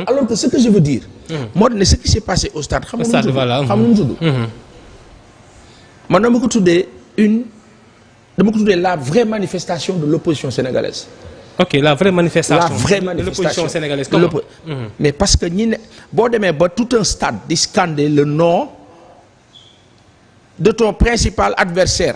alors que ce que je veux dire. moo di ne ce qui s'est passé au stade. xam nga nu mu tudd man dama ko tuddee la vraie manifestation de l'opposition sénégalaise. ok la vraie manifestation. La vraie manifestation de l'opposition sénégalaise. Comment? Mais parce que ñi ne boo demee ba tout un stade di scander le nom de ton principal adversaire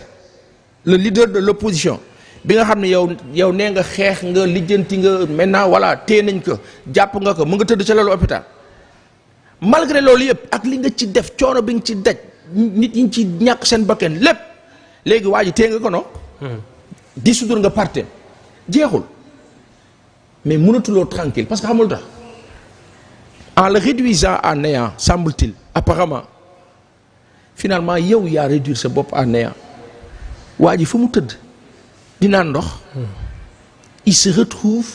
le leader de l'opposition bi nga xam ne yow nee nga xeex nga lijjanti nga maintenant voilà téye nañ ko jàpp nga ko mu nga tëdd ca lalu hôpital malgré loolu yëpp ak li nga ci def coono bi nga ci daj nit ñi ci ñàkk seen bakkan lépp léegi waa ji téye nga ko non. dissoudre nga parti jeexul. mais mënatuloo tranquille parce que xamul tax en le réduisant à néant semble-t-il apparemment finalement yow yaa réduire sa bopp à néant waa ji fu mu tëdd di naan ndox il se retrouve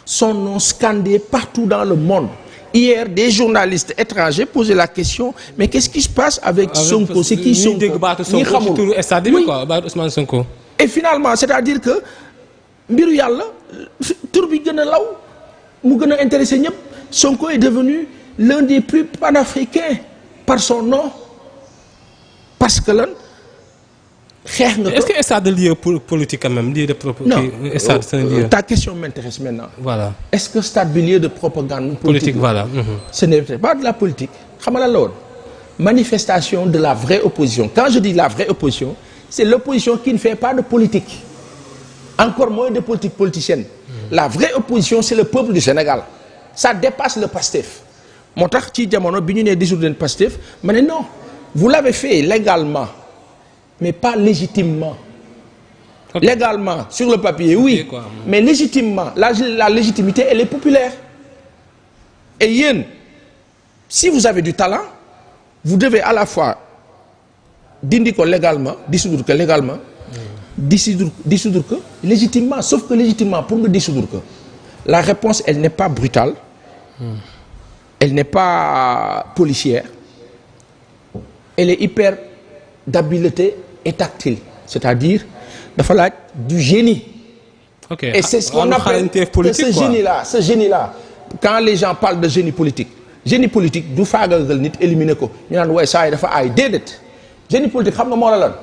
son nom scandé partout dans le monde. Hier des journalistes étrangers posaient la question mais qu'est-ce qui se passe avec Sonko? C'est qui Sonko? ñi xamul et finalement c'est-à-dire que mbiru yàlla tur bi gën a law mu gën a intéressé ñëpp Sonko est devenu l'un des plus panafricains par son nom parce que lan xeex nga ko. Est-ce que stade de lieu politique quand même lieu de propos. Non, ta question m'intéresse maintenant. Voilà. Est-ce que stade bi lieu de propagande politique voilà. Ce n'est pas de la politique. xam nga lan la woon manifestation de la vraie opposition. Quand je dis la vraie opposition, c'est l'opposition qui ne fait pas de politique. Encore moins de politique politicienne. La vraie opposition, c'est le peuple du Sénégal. Ça dépasse le PASTEF. moo tax ci jamono bi ñu nee dissoudre leen PASTEF ma ne non vous l'avez fait légalement mais pas légitimement. Okay. Légalement sur le papier oui mais légitimement la légitimité elle est populaire et yéen si vous avez du talent vous devez à la fois dindi ko légalement dissoudre ko légalement dissoudre que légitimement sauf que légitimement pour nga dissoudre que la réponse elle n'est pas brutale elle n'est pas policière elle est hyper d'habileté et tactile c'est-à-dire dafa laaj du génie. Okay. Et c'est ce qu'on appelle ce génie là quand les gens parlent de génie politique du faagagal nit éliminer ko ñu naan waaye saa yi dafa aay déedéet génie politique xam nga moo la lan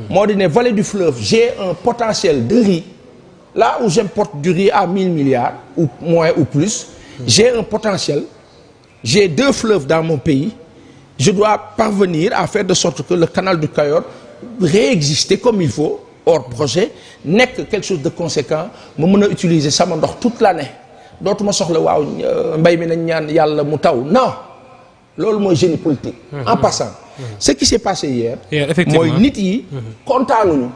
moo di ne vallée du fleuve j'ai un potentiel de riz là où j'importe du riz à 1000 milliards ou moins ou plus j'ai un potentiel j'ai 2 fleuves dans mon pays je dois parvenir à faire de sorte que le canal du Cayor réexister comme il faut hors projet nekk quelque chose de conséquent ma mën a utiliser sama ndox toute l'année dootuma soxla waaw mbay mi nañ ñaan yàlla mu taw non loolu mooy génie politique en passant ce qui s'est passé hier mooy nit yi kontaanuñu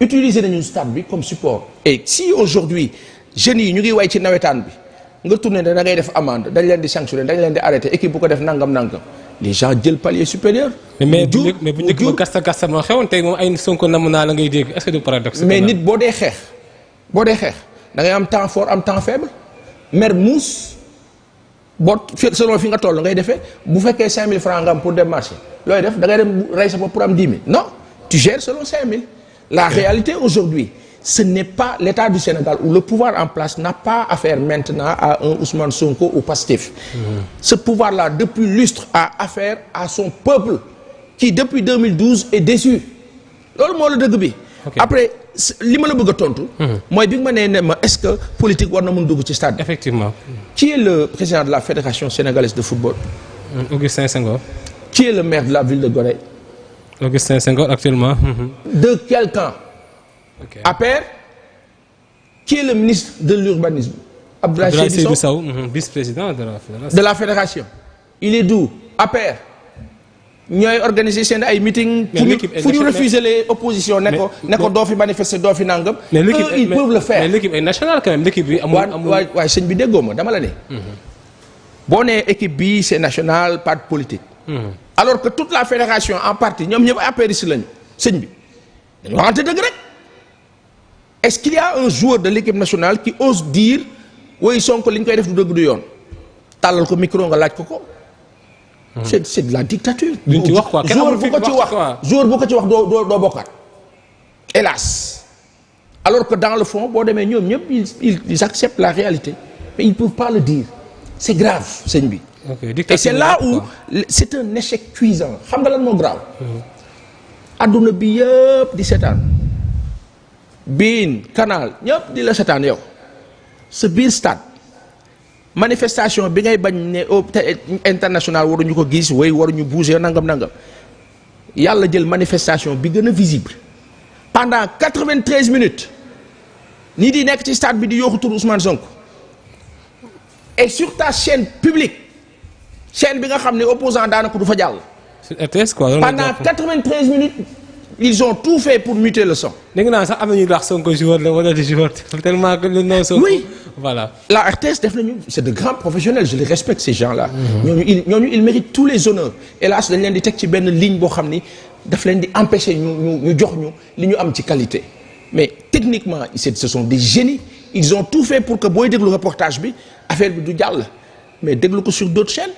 utiliser nañu stade bi comme support et si aujourd'hui jeunes yi ñu ngi way ci nawetaan bi nga tourné da ngay def amende dañ leen di sanctionner dañ leen di arrêter équipe bu ko def nangam les gens jël palier supérieur. mais bu njëkk ba gasta moo xewoon tey moom ay Sonko namm naa la ngay dégg est-ce que du paradoxe. mais nit boo dee xeex da ngay am temps fort am temps faible mer muus boo selon fi nga toll ngay defee bu fekkee 5000 francs nga am pour dem marché looy def da ngay dem rey sa bopp pour am 10 000 non tu gères selon 5000. La réalité aujourd'hui ce n'est pas l'État du Sénégal ou le pouvoir en place n'a pas affaire maintenant à un Ousmane Sonko ou Pastef. Ce pouvoir-là depuis lustre a affaire à son peuple qui depuis 2012 est déçu loolu moo la dëgg bi. Après li ma la bëgg a tontu. mooy bi nga ma nee ne ma est-ce que politique war na mun dugg ci stade. Effectivement. Qui est le président de la Fédération sénégalaise de football? Augustin Senghor. Qui est le maire de la ville de Gorée? Augustin Senghor actuellement. De quel camp? Okay. APR, qui est le ministre de l'urbanisme? Abdoulaye Seydou Sow, vice-président de la fédération. De la fédération. Il est d'où? APR. ñooy organiser seen ay meeting. fu ñu refuser les oppositions ne ko doo fi manifester doo fi nangam. mais l'équipe ils peuvent le faire. mais l'équipe est nationale quand même l'équipe bi amul waaye sëñ bi déggoo ma dama la ne. boo nee équipe bi c'est national pas de politique. Alors que toute la fédération en partie ñoom ñëpp apéristes lañu sëñ bi dañu waxante dëgg rek. Est-ce qu'il y a un joueur de l'équipe nationale qui ose dire woy Sonko li ñu koy def du dëgg du yoon tàllal ko micro nga laaj ko. c'est de la dictature. duñ ci wax quoi joueur bu ko ci wax doo bokkaat. Hélas. Alors que dans le fond boo demee ñoom ñëpp ils acceptent la réalité mais ils ne peuvent pas le dire. C'est grave, sëñ bi. Et c'est là où c'est un échec cuisant. Xam nga lan moo grave. adduna bi yëpp di seetaan. Bein Canal ñëpp di la seetaan yow. sa biir stade. manifestation bi ngay bañ ne international waruñu ko gis way waruñu bouger nangam. yàlla jël manifestation bi gën a visible. pendant 93 minutes. nii di nekk ci stade bi di yooxu tur Ousmane Sonko. et sur ta chaîne publique. chaîne bi nga xam ne opposant daanaka du fa jàll. sur RTS quoi. pendant 93 minutes. ils ont tout fait pour muter le son. dégg naa sax am na ñuy wax Sonko joueur la wala du joueur tellement que le nom Sonko. Oui. Voilà. La RTS def nañu c'est de grands professionnels je les respecte ces gens-là. ñooñu ils méritent tous les honneurs. hélas dañ leen di teg ci benn ligne boo xam ni daf leen di empêcher ñu jox ñu li ñu am ci qualité. mais techniquement ce sont des génies ils ont tout fait pour que booy déglu reportage bi affaire bi du jàll mais déglu ko sur d'autres chaînes.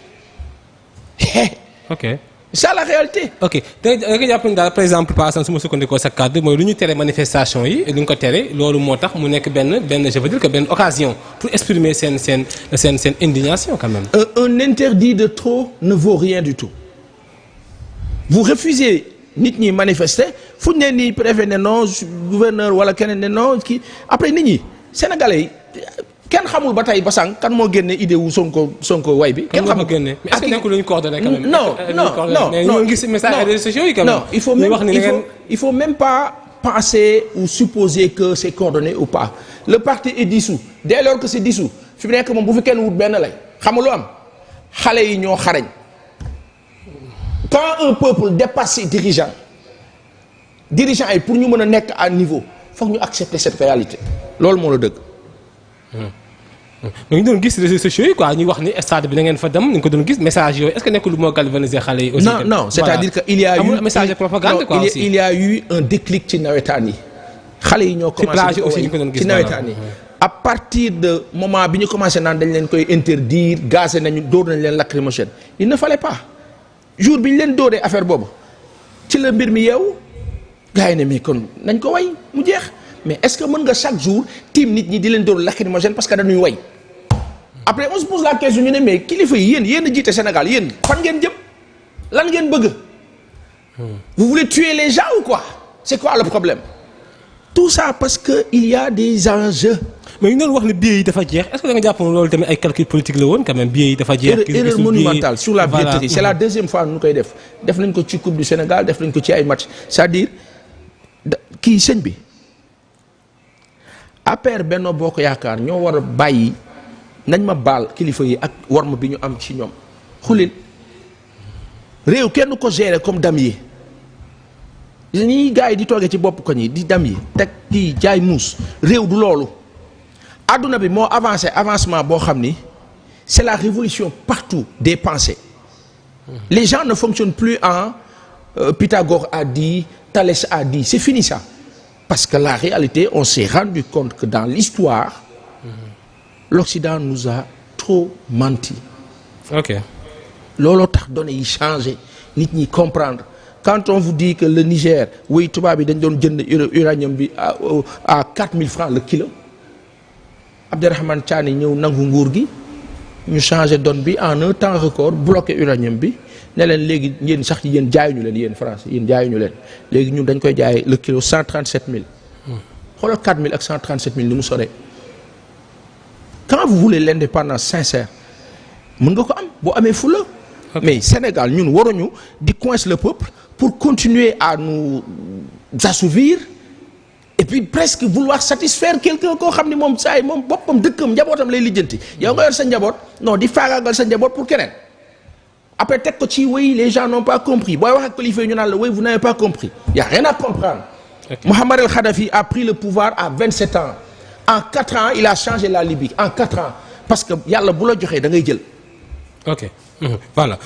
ok. c'est ça la réalité. ok da nga jàpp ni daal par exemple par exemple su ma sukkandikoo sa kàddu mooy lu ñu tere manifestation yi lu ñu ko tere loolu moo tax mu nekk benn je veux dire que benn occasion pour exprimer seen indignation quand même. un interdit de trop ne vaut rien du tout. vous refusez nit ñi manifester fu ñu ne nii préfet ne non gouverneur wala keneen ne non kii après nit ñi sénégalais yi kenn xamul ba tey ba sànq kan moo génne idée wu Sonko way bi. kenn xamul génne mais est-ce que nekkul lu ñu coordonné quand même. non gis message ay réseaux sociaux yi quand même. non il faut même pas penser ou supposer que c'est coordonné ou pas le parti est dissous dès lors que c'est dissous fi mu nekk moom bu fi kenn wut benn lay xam nga lu am xale yi ñoo xarañ. quand un peuple dépasse ses dirigeants yi pour ñu mën a nekk à niveau foog ñu accepter cette réalité loolu moo la dëgg. mais ñu doon gis réseaux sociaux yi quoi ñuy wax ni stade bi da ngeen fa dem ni nga ko doon gis message yooyu est-ce que nekkul lu moo galvaniser xale yi. aussi non c'est-à-dire que il y a eu message de propagande quoi aussi il y a eu un déclic ci nawetaan yi. xale yi ñoo commencé ci nawetaan yi. à partir de moment bi ñu commencé naan dañ leen koy interdire gazé nañu dóor nañ leen lacrymogène il ne fallait pas jour bi ñu leen dóoree affaire boobu ci la mbir mi yeewu gars yi ne mais kon nañ ko way mu jeex mais est-ce que mën nga chaque jour tiim nit ñi di leen dóor lacrymogène parce que dañuy way après on se pose la question ñu ne mais kilifa yi yéen a jiite Sénégal yéen fan ngeen jëm lan ngeen bëgg. vous voulez tuer les gens ou quoi c'est quoi le problème. tout ça parce que il y a des enjeux. mais ñu doon wax ne billets yi dafa jeex est-ce que da nga jàpp loolu tamit ay calcul politique la woon quand même billets yi dafa jeex. erreur monumentale sur la billetterie c'est la deuxième fois nu koy def nañ ko ci coupe du Sénégal def nañ ko ci ay match c'est-à-dire kii sëñ bi APR Benno Bokk Yaakaar ñoo war a bàyyi nañ ma baal kilifa yi ak warma bi ñu am ci ñoom xulil réew kenn ko gérer comme damier ñi gars yi di toogee ci bopp ko ñi di damier teg kii jaay muus réew du loolu. adduna bi moo avancé avancement boo xam ni c'est la révolution partout des pensées. les gens ne fonctionnent plus en Pythagore a dit Thalès a dit c'est fini ça parce que la réalité on s'est rendu compte que dans l'histoire l'Occident nous a trop menti. ok looloo tax données yi changé nit ñi comprendre quand on vous dit que le Niger oui tubaab bi dañ doon jënd uranium bi à 4000 francs le kilo. Abderrahmane Tiani ñëw nangu nguur gi ñu changé donne bi en un temps record bloqué uranium bi ne leen léegi yéen sax yéen jaayuñu leen yéen France yéen jaayuñu leen léegi ñun dañ koy jaayee le kilo 137000. xoolal 4000 ak 137000 ni mu soree. quand vous voulez l'indépendance sincère mën nga ko am boo amee fula. mais Sénégal ñun waruñu di coincer le peuple pour continuer à nous assouvir. et puis presque vouloir satisfaire quelqu'un koo xam ni moom saa yi moom boppam dëkkam njabootam lay lijjanti yow nga yor sa njaboot non di faagaagal sa njaboot pour keneen après teg ko ci oui les gens n'ont pas compris booy wax ak kilifa yi ñu naan la oui vous n'avez pas compris y a rien à comprendre. Mohamed El Khadafi a pris le pouvoir à 27 ans en 4 ans il a changé la Libye en 4 ans parce que yàlla bu la joxee da ngay jël. ok voilà.